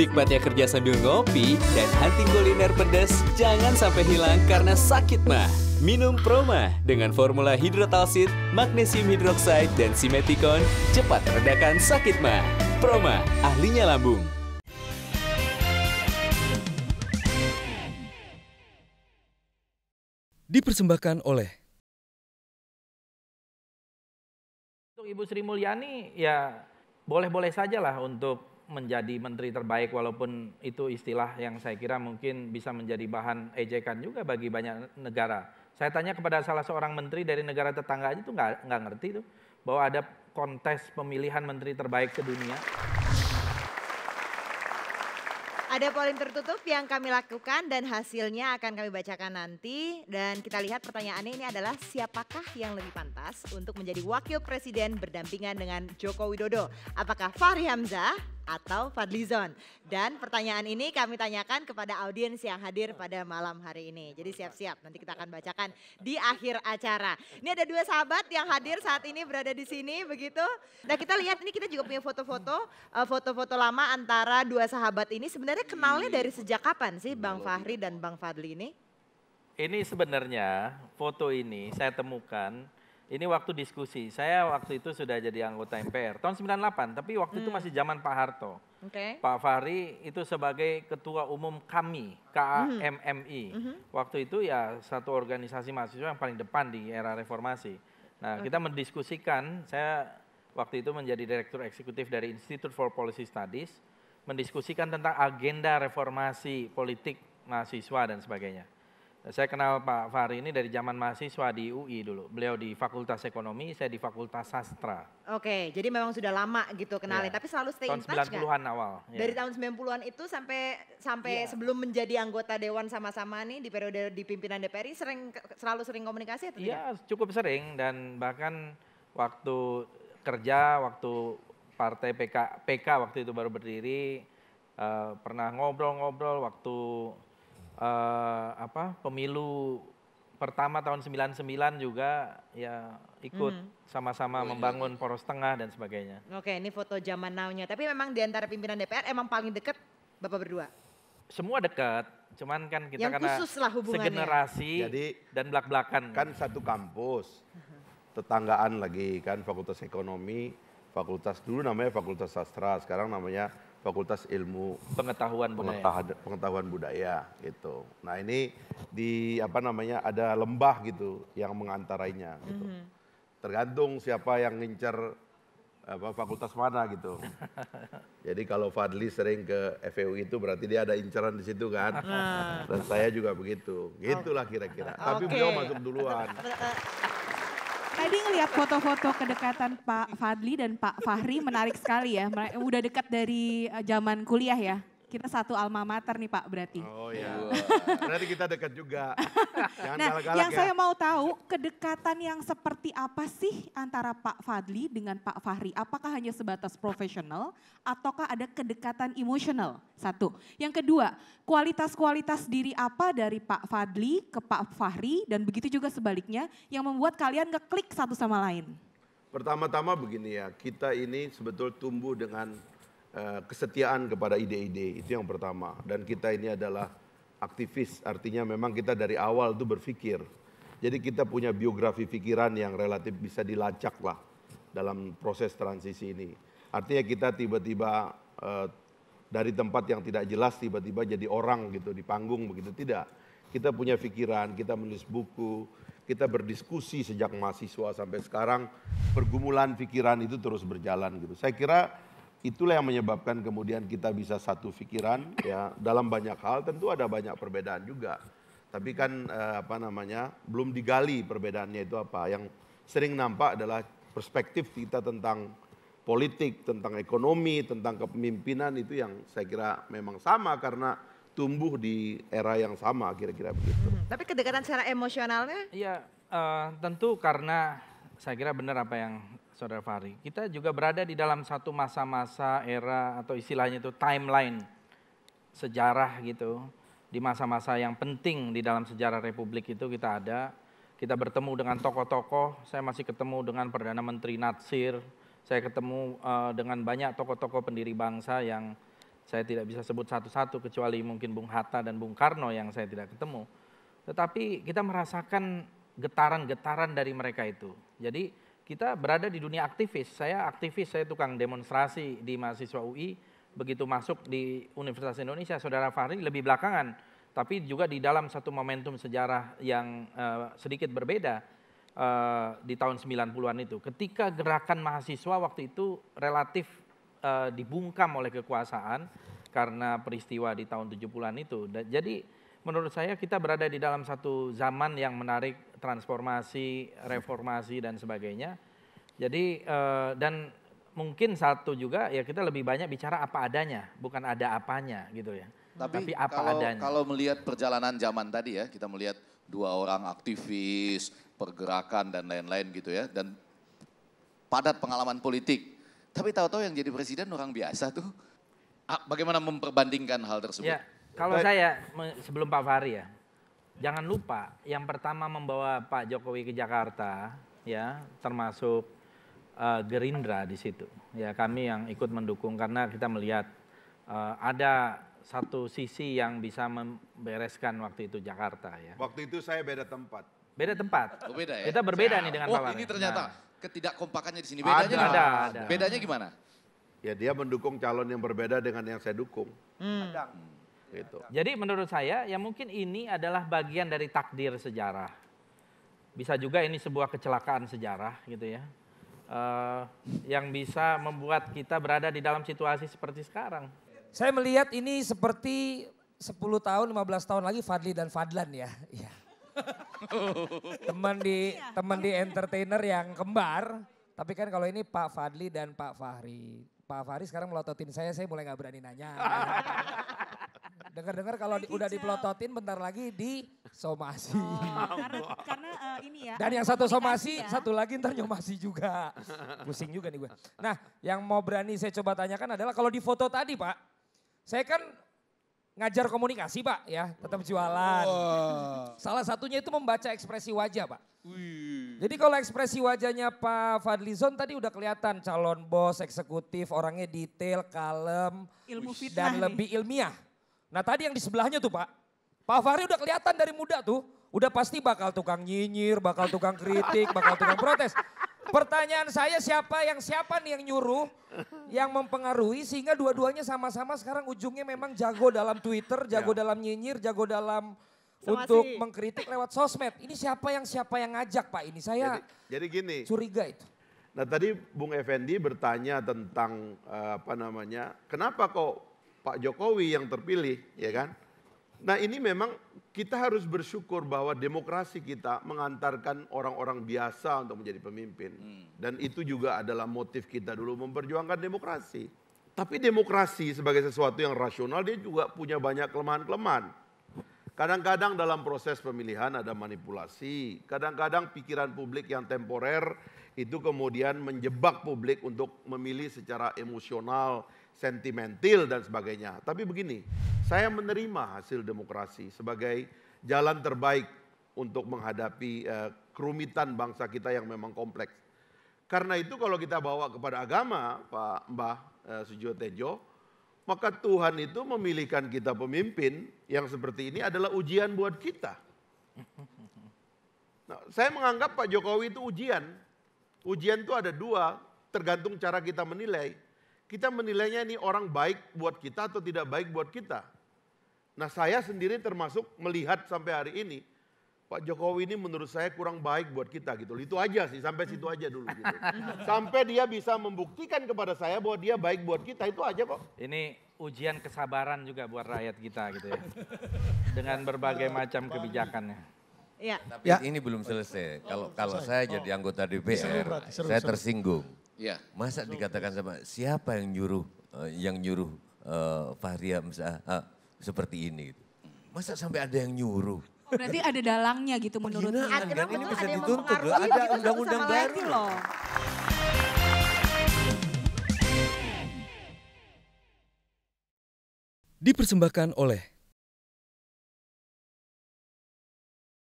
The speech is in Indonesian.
Nikmatnya kerja sambil ngopi dan hunting kuliner pedas jangan sampai hilang karena sakit mah. Minum Proma dengan formula hidrotalsit, magnesium hidroksida, dan simeticon cepat redakan sakit mah. Proma, ahlinya lambung. Dipersembahkan oleh Untuk Ibu Sri Mulyani ya boleh-boleh saja lah untuk menjadi menteri terbaik walaupun itu istilah yang saya kira mungkin bisa menjadi bahan ejekan juga bagi banyak negara. Saya tanya kepada salah seorang menteri dari negara tetangga aja tuh nggak ngerti tuh bahwa ada kontes pemilihan menteri terbaik sedunia. Ada polling tertutup yang kami lakukan dan hasilnya akan kami bacakan nanti. Dan kita lihat pertanyaannya ini adalah siapakah yang lebih pantas untuk menjadi wakil presiden berdampingan dengan Joko Widodo? Apakah Fahri Hamzah atau Fadlizon? Dan pertanyaan ini kami tanyakan kepada audiens yang hadir pada malam hari ini. Jadi siap-siap nanti kita akan bacakan di akhir acara. Ini ada dua sahabat yang hadir saat ini berada di sini begitu. Nah kita lihat ini kita juga punya foto-foto lama antara dua sahabat ini. Sebenarnya kenalnya dari sejak kapan sih Bang Fahri dan Bang Fadli ini? Ini sebenarnya foto ini saya temukan, ini waktu diskusi. Saya waktu itu sudah jadi anggota MPR, tahun 98, tapi waktu itu masih zaman Pak Harto. Pak Fahri itu sebagai ketua umum kami, KAMMI. Waktu itu ya satu organisasi mahasiswa yang paling depan di era reformasi. Nah kita mendiskusikan, saya waktu itu menjadi direktur eksekutif dari Institute for Policy Studies, mendiskusikan tentang agenda reformasi politik mahasiswa dan sebagainya. Saya kenal Pak Fahri ini dari zaman mahasiswa di UI dulu. Beliau di Fakultas Ekonomi, saya di Fakultas Sastra. Oke, jadi memang sudah lama gitu kenalnya, tapi selalu stay in touch tahun 90-an awal. Dari tahun 90-an itu sampai sebelum menjadi anggota dewan sama-sama nih di periode di pimpinan DPR ini selalu sering komunikasi atau tidak? Iya, cukup sering dan bahkan waktu kerja, waktu partai PK waktu itu baru berdiri, pernah ngobrol-ngobrol waktu pemilu pertama tahun 99 juga ya ikut sama-sama membangun Poros Tengah dan sebagainya. Oke, ini foto zaman now-nya. Tapi memang di antara pimpinan DPR emang paling dekat Bapak berdua? Semua dekat, cuman kan kita yang karena segenerasi dan belak-belakan. Kan satu kampus, tetanggaan lagi kan, Fakultas Ekonomi, fakultas dulu namanya Fakultas Sastra, sekarang namanya Fakultas Ilmu Pengetahuan Budaya gitu. Nah ini ada lembah gitu yang mengantarainya gitu. Tergantung siapa yang ngincer fakultas mana gitu. Jadi kalau Fadli sering ke FEU itu berarti dia ada inceran di situ kan. Dan saya juga begitu. Gitulah kira-kira. Tapi beliau masuk duluan. Tadi ngelihat foto-foto kedekatan Pak Fadli dan Pak Fahri menarik sekali ya. Udah dekat dari zaman kuliah ya. Kita satu alma mater nih Pak berarti. Oh iya, berarti kita dekat juga. Jangan galak-galak yang ya. saya mau tahu kedekatan yang seperti apa sih antara Pak Fadli dengan Pak Fahri? Apakah hanya sebatas profesional ataukah ada kedekatan emosional? Satu. Yang kedua, kualitas-kualitas diri apa dari Pak Fadli ke Pak Fahri dan begitu juga sebaliknya yang membuat kalian ngeklik satu sama lain? Pertama-tama begini ya, kita ini sebetulnya tumbuh dengan kesetiaan kepada ide-ide, itu yang pertama. Dan kita ini adalah aktivis, artinya memang kita dari awal tuh berpikir. Jadi kita punya biografi pikiran yang relatif bisa dilacak lah dalam proses transisi ini. Artinya kita tiba-tiba dari tempat yang tidak jelas tiba-tiba jadi orang gitu di panggung begitu, tidak. Kita punya pikiran, kita menulis buku, kita berdiskusi sejak mahasiswa sampai sekarang, pergumulan pikiran itu terus berjalan gitu. Saya kira itulah yang menyebabkan kemudian kita bisa satu pikiran ya dalam banyak hal, tentu ada banyak perbedaan juga. Tapi kan belum digali perbedaannya itu apa. Yang sering nampak adalah perspektif kita tentang politik, tentang ekonomi, tentang kepemimpinan itu yang saya kira memang sama karena tumbuh di era yang sama kira-kira begitu. Tapi kedekatan secara emosionalnya? Iya, tentu karena saya kira benar apa yang Saudara Fahri, kita juga berada di dalam satu masa-masa era atau istilahnya itu timeline sejarah gitu. Di masa-masa yang penting di dalam sejarah Republik itu kita bertemu dengan tokoh-tokoh, saya masih ketemu dengan Perdana Menteri Natsir, saya ketemu dengan banyak tokoh-tokoh pendiri bangsa yang Saya tidak bisa sebut satu-satu kecuali mungkin Bung Hatta dan Bung Karno yang saya tidak ketemu. Tetapi kita merasakan getaran-getaran dari mereka itu. Jadi kita berada di dunia aktivis. Saya aktivis, saya tukang demonstrasi di mahasiswa UI. Begitu masuk di Universitas Indonesia, Saudara Fahri lebih belakangan. Tapi juga di dalam satu momentum sejarah yang sedikit berbeda di tahun 90-an itu. Ketika gerakan mahasiswa waktu itu relatif dibungkam oleh kekuasaan karena peristiwa di tahun 70-an itu. Jadi menurut saya kita berada di dalam satu zaman yang menarik transformasi, reformasi dan sebagainya. Jadi dan mungkin satu juga ya kita lebih banyak bicara apa adanya, bukan ada apanya gitu ya. Tapi apa adanya. Kalau melihat perjalanan zaman tadi ya, kita melihat 2 orang aktivis, pergerakan dan lain-lain gitu ya. Dan padat pengalaman politik. Tapi tahu-tahu yang jadi presiden orang biasa tuh. Bagaimana memperbandingkan hal tersebut? Ya, kalau saya sebelum Pak Fahri ya, jangan lupa yang pertama membawa Pak Jokowi ke Jakarta ya, termasuk Gerindra di situ. Ya, kami yang ikut mendukung karena kita melihat ada satu sisi yang bisa membereskan waktu itu Jakarta ya. Waktu itu saya beda tempat. Beda tempat. Oh, beda ya? Kita berbeda nih dengan Pak Fahri. Ini ternyata ketidakkompakannya di sini. Bedanya gimana? Ada. Bedanya gimana? Ya dia mendukung calon yang berbeda dengan yang saya dukung. Gitu. Jadi menurut saya ya mungkin ini adalah bagian dari takdir sejarah. Bisa juga ini sebuah kecelakaan sejarah gitu ya. Yang bisa membuat kita berada di dalam situasi seperti sekarang. Saya melihat ini seperti 10 tahun, 15 tahun lagi Fadli dan Fadlan ya. Iya. Teman di entertainer yang kembar. Tapi kan kalau ini Pak Fadli dan Pak Fahri. Pak Fahri sekarang melototin saya mulai gak berani nanya. Dengar-dengar kalau udah dipelototin bentar lagi disomasi. Karena ini ya. Dan yang satu somasi, satu lagi ntar nyomasi juga. Pusing juga nih gue. Nah yang mau berani saya coba tanyakan adalah kalau di foto tadi Pak. Saya kan ngajar komunikasi Pak ya, tetap jualan. Salah satunya itu membaca ekspresi wajah Pak. Jadi kalau ekspresi wajahnya Pak Fadlizon tadi udah kelihatan calon bos, eksekutif, orangnya detail, kalem, dan lebih ilmiah. Nah tadi yang di sebelahnya tuh Pak Fahri udah kelihatan dari muda tuh. Udah pasti bakal tukang nyinyir, bakal tukang kritik, bakal tukang protes. Pertanyaan saya siapa nih yang nyuruh, yang mempengaruhi sehingga dua-duanya sama-sama sekarang ujungnya memang jago dalam Twitter, jago dalam nyinyir, jago dalam untuk mengkritik lewat sosmed. Ini siapa yang ngajak Pak ini? Saya jadi gini, curiga itu. Nah tadi Bung Effendi bertanya tentang kenapa kok Pak Jokowi yang terpilih ya kan? Nah ini memang kita harus bersyukur bahwa demokrasi kita mengantarkan orang-orang biasa untuk menjadi pemimpin. Dan itu juga adalah motif kita dulu memperjuangkan demokrasi. Tapi demokrasi sebagai sesuatu yang rasional dia juga punya banyak kelemahan-kelemahan. Kadang-kadang dalam proses pemilihan ada manipulasi. Kadang-kadang pikiran publik yang temporer itu kemudian menjebak publik untuk memilih secara emosional, sentimental dan sebagainya. Tapi begini, saya menerima hasil demokrasi sebagai jalan terbaik untuk menghadapi kerumitan bangsa kita yang memang kompleks. Karena itu kalau kita bawa kepada agama, Pak Mbah Sujiwo Tejo, maka Tuhan itu memilihkan kita pemimpin yang seperti ini adalah ujian buat kita. Nah, saya menganggap Pak Jokowi itu ujian. Ujian itu ada 2, tergantung cara kita menilai. Kita menilainya ini orang baik buat kita atau tidak baik buat kita. Nah saya sendiri termasuk melihat sampai hari ini, Pak Jokowi ini menurut saya kurang baik buat kita gitu. Itu aja sih, sampai situ aja dulu gitu. Sampai dia bisa membuktikan kepada saya bahwa dia baik buat kita, itu aja kok. Ini ujian kesabaran juga buat rakyat kita gitu ya. Dengan berbagai macam kebijakannya. Ya. Tapi ini belum selesai. Kalau saya jadi anggota DPR, saya tersinggung. Ya. Masa dikatakan sama siapa yang nyuruh Fahri Hamzah seperti ini? Masa sampai ada yang nyuruh? Oh, berarti ada dalangnya gitu menurut Kan ini bisa dituntut loh, ada undang-undang baru loh. Dipersembahkan oleh